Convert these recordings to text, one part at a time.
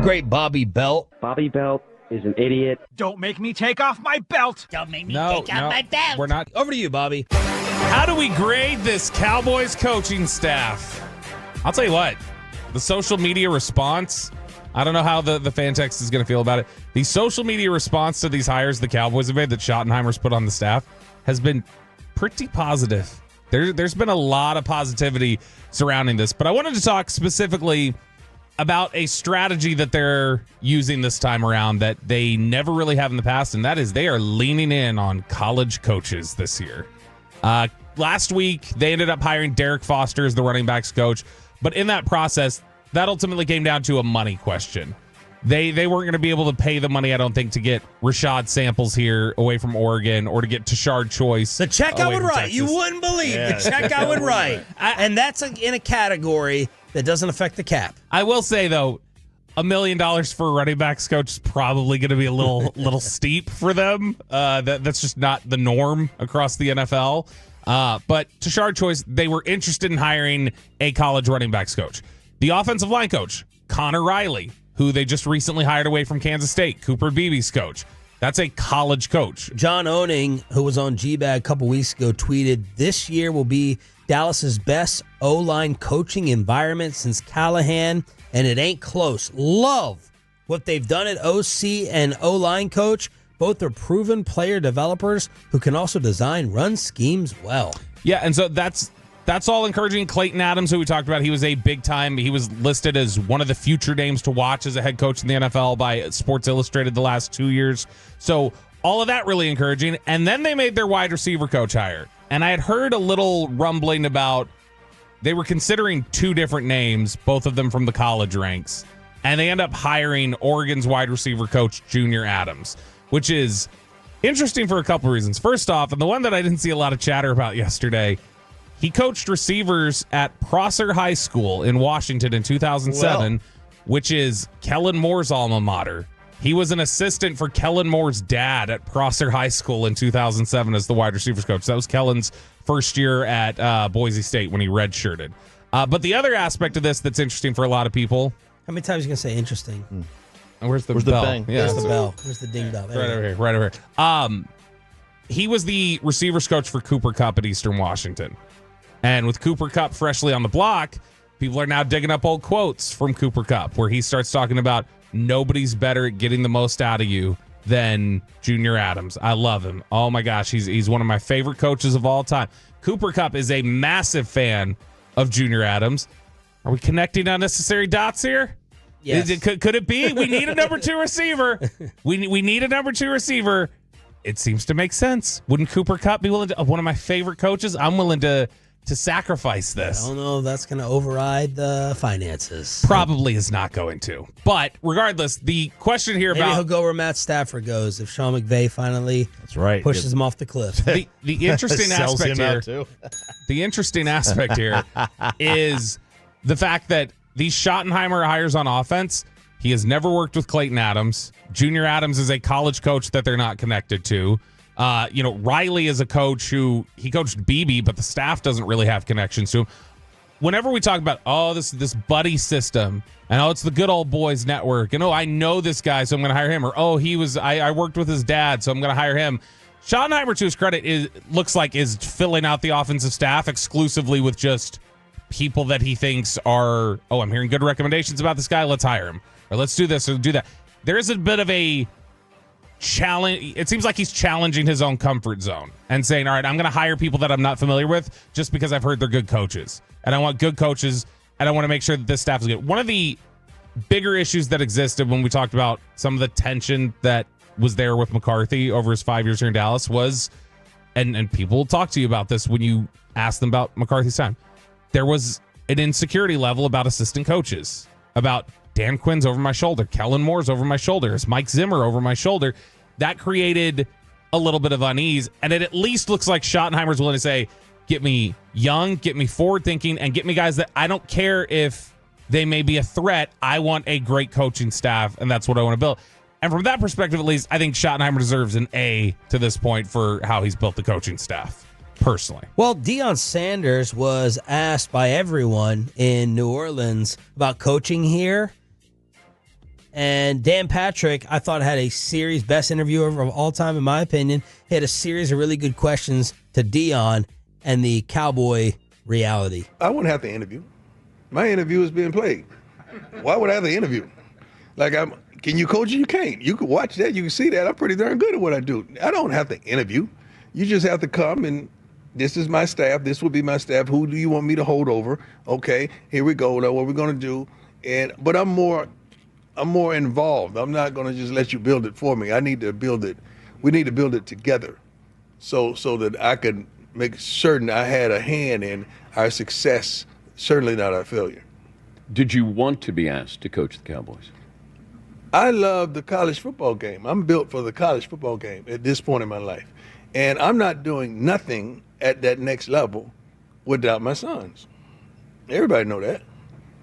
The great Bobby Belt. Bobby Belt is an idiot. Don't make me take off my belt. Don't make me take off my belt. We're not. Over to you, Bobby. How do we grade this Cowboys coaching staff? I'll tell you what, the social media response, I don't know how the fan text is going to feel about it. The social media response to these hires the Cowboys have made that Schottenheimer's put on the staff has been pretty positive. There's been a lot of positivity surrounding this, but I wanted to talk specifically about a strategy that they're using this time around that they never really have in the past, and that is they are leaning in on college coaches this year. Last week, they ended up hiring Derek Foster as the running backs coach, but in that process, that ultimately came down to a money question. They weren't going to be able to pay the money, I don't think, to get Rashad Samples here away from Oregon or to get Tashard Choice. The check I would write. You wouldn't believe the check I would write. And that's in a category that doesn't affect the cap. I will say, though, $1 million for a running backs coach is probably going to be a little steep for them. That's just not the norm across the NFL. But Tashard Choice, they were interested in hiring a college running backs coach. The offensive line coach, Connor Riley, who they just recently hired away from Kansas State, Cooper Beebe's coach. That's a college coach. John Owning, who was on G-Bag a couple weeks ago, tweeted, "This year will be Dallas's best O-line coaching environment since Callahan, and it ain't close. Love what they've done at OC and O-line coach. Both are proven player developers who can also design run schemes well." Yeah, and so that's all encouraging. Clayton Adams, who we talked about, he was a big time. He was listed as one of the future names to watch as a head coach in the NFL by Sports Illustrated the last 2 years. So all of that really encouraging. And then they made their wide receiver coach hire. And I had heard a little rumbling about they were considering two different names, both of them from the college ranks. And they end up hiring Oregon's wide receiver coach, Junior Adams, which is interesting for a couple reasons. First off, and the one that I didn't see a lot of chatter about yesterday, he coached receivers at Prosser High School in Washington in 2007, which is Kellen Moore's alma mater. He was an assistant for Kellen Moore's dad at Prosser High School in 2007 as the wide receivers coach. That was Kellen's first year at Boise State when he redshirted. But the other aspect of this that's interesting for a lot of people. How many times are you going to say interesting? Where's the bell? bang? Yeah, Where's the bell? Where's the ding bell? Right over here. He was the receivers coach for Cooper Kupp at Eastern Washington. And with Cooper Kupp freshly on the block, people are now digging up old quotes from Cooper Kupp where he starts talking about nobody's better at getting the most out of you than Junior Adams. I love him. Oh my gosh, he's one of my favorite coaches of all time. Cooper Kupp is a massive fan of Junior Adams. Are we connecting unnecessary dots here? Yes. Could it be? We need a number two receiver. We need a number two receiver. It seems to make sense. Wouldn't Cooper Kupp be willing to? One of my favorite coaches. I'm willing to sacrifice this. I don't know if that's going to override the finances. Probably is not going to. But regardless, the question here Maybe he'll go where Matt Stafford goes if Sean McVay finally pushes him off the cliff. The interesting aspect here. The interesting aspect here is the fact that these Schottenheimer hires on offense, he has never worked with Clayton Adams. Junior Adams is a college coach that they're not connected to. Riley is a coach who he coached BB, but the staff doesn't really have connections to him. Whenever we talk about, this buddy system, and it's the good old boys network, and I know this guy, so I'm going to hire him, or I worked with his dad, so I'm going to hire him. Schottenheimer, to his credit, looks like is filling out the offensive staff exclusively with just people that he thinks are, I'm hearing good recommendations about this guy, let's hire him, or let's do this or do that. There is a bit of a challenge. It seems like he's challenging his own comfort zone and saying, all right, I'm going to hire people that I'm not familiar with just because I've heard they're good coaches. And I want good coaches, and I want to make sure that this staff is good. One of the bigger issues that existed when we talked about some of the tension that was there with McCarthy over his 5 years here in Dallas was, and people will talk to you about this when you ask them about McCarthy's time, there was an insecurity level about assistant coaches, about Dan Quinn's over my shoulder, Kellen Moore's over my shoulder, is Mike Zimmer over my shoulder. That created a little bit of unease, and it at least looks like Schottenheimer's willing to say, get me young, get me forward-thinking, and get me guys that I don't care if they may be a threat. I want a great coaching staff, and that's what I want to build. And from that perspective, at least, I think Schottenheimer deserves an A to this point for how he's built the coaching staff, personally. Well, Deion Sanders was asked by everyone in New Orleans about coaching here. And Dan Patrick, I thought, had a series, best interviewer of all time, in my opinion. He had a series of really good questions to Deion and the Cowboy reality. I wouldn't have to interview. My interview is being played. Why would I have to interview? Can you coach it? You can't. You can watch that. You can see that. I'm pretty darn good at what I do. I don't have to interview. You just have to come and this is my staff. This will be my staff. Who do you want me to hold over? Okay, here we go. Now what we're going to do. But I'm more involved. I'm not going to just let you build it for me. I need to build it. We need to build it together so that I could make certain I had a hand in our success, certainly not our failure. Did you want to be asked to coach the Cowboys? I love the college football game. I'm built for the college football game at this point in my life. And I'm not doing nothing at that next level without my sons. Everybody know that.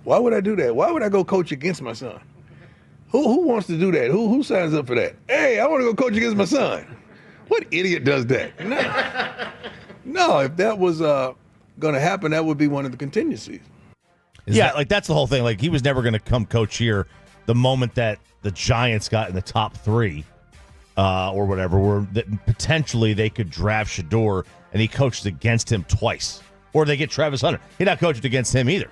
Why would I do that? Why would I go coach against my son? Who wants to do that? Who signs up for that? Hey, I want to go coach against my son. What idiot does that? No, if that was going to happen, that would be one of the contingencies. That's the whole thing. Like, he was never going to come coach here the moment that the Giants got in the top 3 or whatever, where that potentially they could draft Shador, and he coached against him twice. Or they get Travis Hunter. He not coached against him either.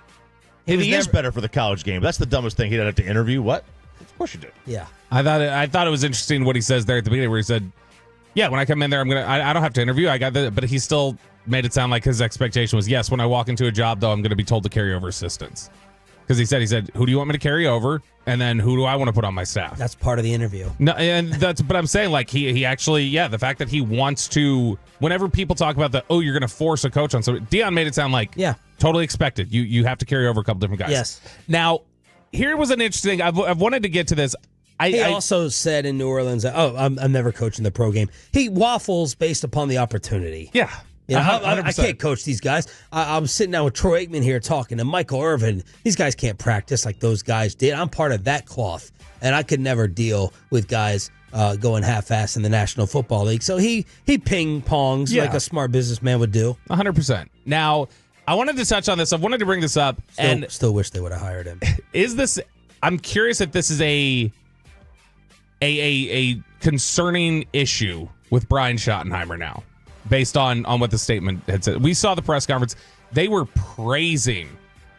He is better for the college game. That's the dumbest thing. He didn't have to interview. What? Of course you did. Yeah. I thought it was interesting what he says there at the beginning, where he said, yeah, when I come in there, I don't have to interview. I got that, but he still made it sound like his expectation was, yes, when I walk into a job, though, I'm going to be told to carry over assistants. Because he said, who do you want me to carry over? And then who do I want to put on my staff? That's part of the interview. No, and but I'm saying, like, he actually, the fact that he wants to, whenever people talk about you're going to force a coach on somebody, Deion made it sound like, totally expected. You have to carry over a couple different guys. Yes. Now, here was an interesting, I've wanted to get to this. He also said in New Orleans, I'm never coaching the pro game. He waffles based upon the opportunity. Yeah. You know, I can't coach these guys. I'm sitting down with Troy Aikman here talking to Michael Irvin. These guys can't practice like those guys did. I'm part of that cloth, and I could never deal with guys going half-assed in the National Football League. So he ping-pongs like a smart businessman would do. 100%. Now, I wanted to touch on this. I wanted to bring this up. Still wish they would have hired him. I'm curious if this is a concerning issue with Brian Schottenheimer now, based on what the statement had said. We saw the press conference. They were praising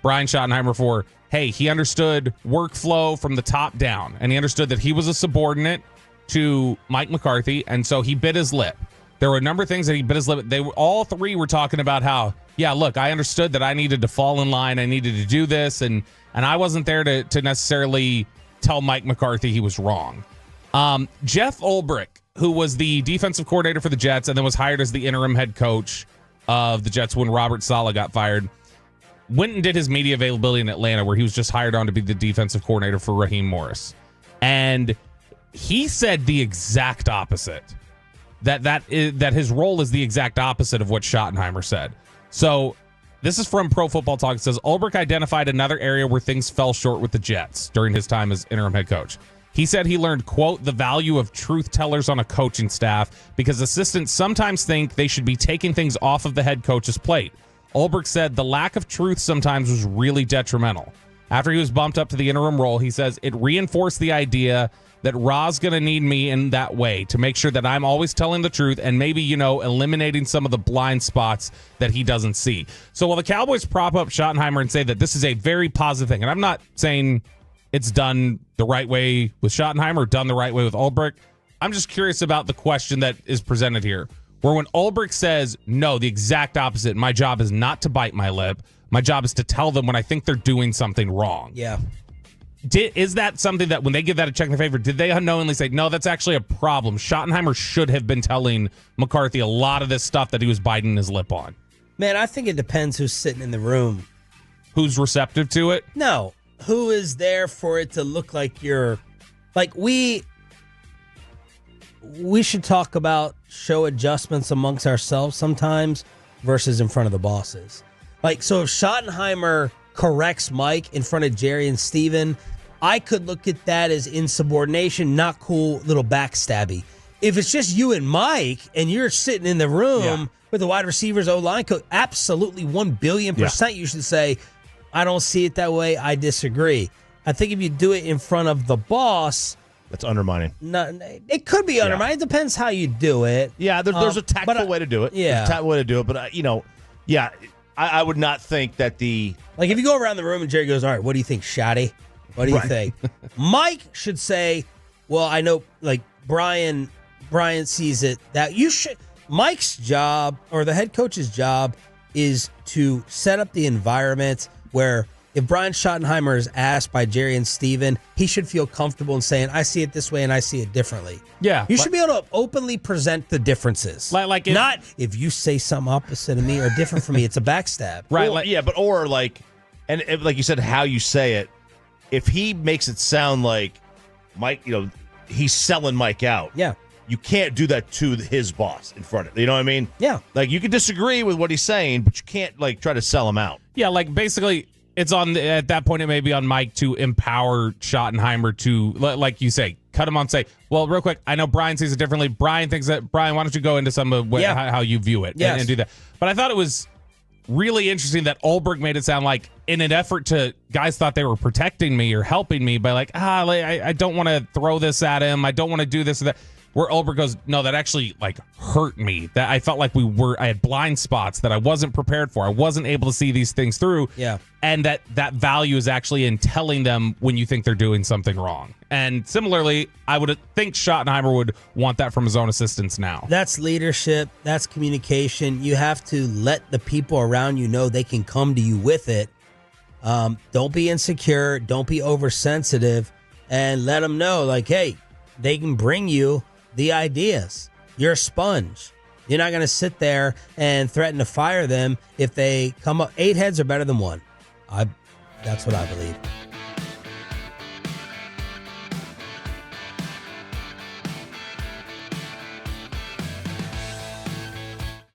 Brian Schottenheimer for, hey, he understood workflow from the top down, and he understood that he was a subordinate to Mike McCarthy, and so he bit his lip. There were a number of things that he bit his lip. All three were talking about how, look, I understood that I needed to fall in line. I needed to do this, and I wasn't there to necessarily tell Mike McCarthy he was wrong. Jeff Ulbrich, who was the defensive coordinator for the Jets and then was hired as the interim head coach of the Jets when Robert Saleh got fired, went and did his media availability in Atlanta, where he was just hired on to be the defensive coordinator for Raheem Morris. And he said the exact opposite, that his role is the exact opposite of what Schottenheimer said. So this is from Pro Football Talk. It says, Ulbrich identified another area where things fell short with the Jets during his time as interim head coach. He said he learned, quote, the value of truth tellers on a coaching staff because assistants sometimes think they should be taking things off of the head coach's plate. Ulbrich said the lack of truth sometimes was really detrimental. After he was bumped up to the interim role, he says it reinforced the idea that Ra's going to need me in that way to make sure that I'm always telling the truth and maybe, eliminating some of the blind spots that he doesn't see. So while the Cowboys prop up Schottenheimer and say that this is a very positive thing, and I'm not saying it's done the right way with Schottenheimer or done the right way with Ulbrich, I'm just curious about the question that is presented here, where when Ulbrich says, no, the exact opposite, my job is not to bite my lip, my job is to tell them when I think they're doing something wrong. Yeah. Is that something that when they give that a check in their favor, did they unknowingly say, no, that's actually a problem? Schottenheimer should have been telling McCarthy a lot of this stuff that he was biting his lip on. Man, I think it depends who's sitting in the room. Who's receptive to it? No. Who is there for it to look like you're... Like, we should talk about show adjustments amongst ourselves sometimes versus in front of the bosses. Like, so if Schottenheimer corrects Mike in front of Jerry and Steven, I could look at that as insubordination, not cool, little backstabby. If it's just you and Mike and you're sitting in the room with the wide receivers, O-line coach, absolutely 1 billion% you should say, I don't see it that way, I disagree. I think if you do it in front of the boss, That's undermining. no, it could be undermined. It depends how you do it. Yeah, there's a tactful way to do it. Yeah. There's a tactful way to do it. But, I would not think that Like, if you go around the room and Jerry goes, all right, what do you think, Shotty? What do you think? Mike should say, well, I know, like, Brian sees it that you should. Mike's job, or the head coach's job, is to set up the environment where if Brian Schottenheimer is asked by Jerry and Steven, he should feel comfortable in saying, I see it this way and I see it differently. Yeah. You should be able to openly present the differences. Like not if you say something opposite of me or different from me, it's a backstab. Right. And like you said, how you say it, if he makes it sound like Mike, he's selling Mike out. Yeah. You can't do that to his boss in front of, you know what I mean? Yeah. Like, you can disagree with what he's saying, but you can't, like, try to sell him out. Yeah, like, basically, it's at that point, it may be on Mike to empower Schottenheimer to, like you say, cut him on, say, well, real quick, I know Brian sees it differently. Brian, why don't you go into some of how you view it and do that. But I thought it was really interesting that Ulbrich made it sound like, in an effort to, guys thought they were protecting me or helping me by like, I don't want to throw this at him. I don't want to do this or that. Where Ulbrich goes, no, that actually like hurt me. That I felt like I had blind spots that I wasn't prepared for. I wasn't able to see these things through. Yeah. And that value is actually in telling them when you think they're doing something wrong. And similarly, I would think Schottenheimer would want that from his own assistants now. That's leadership. That's communication. You have to let the people around you know they can come to you with it. Don't be insecure. Don't be oversensitive. And let them know, like, hey, they can bring you the ideas. You're a sponge. You're not going to sit there and threaten to fire them if they come up. 8 heads are better than 1. That's what I believe.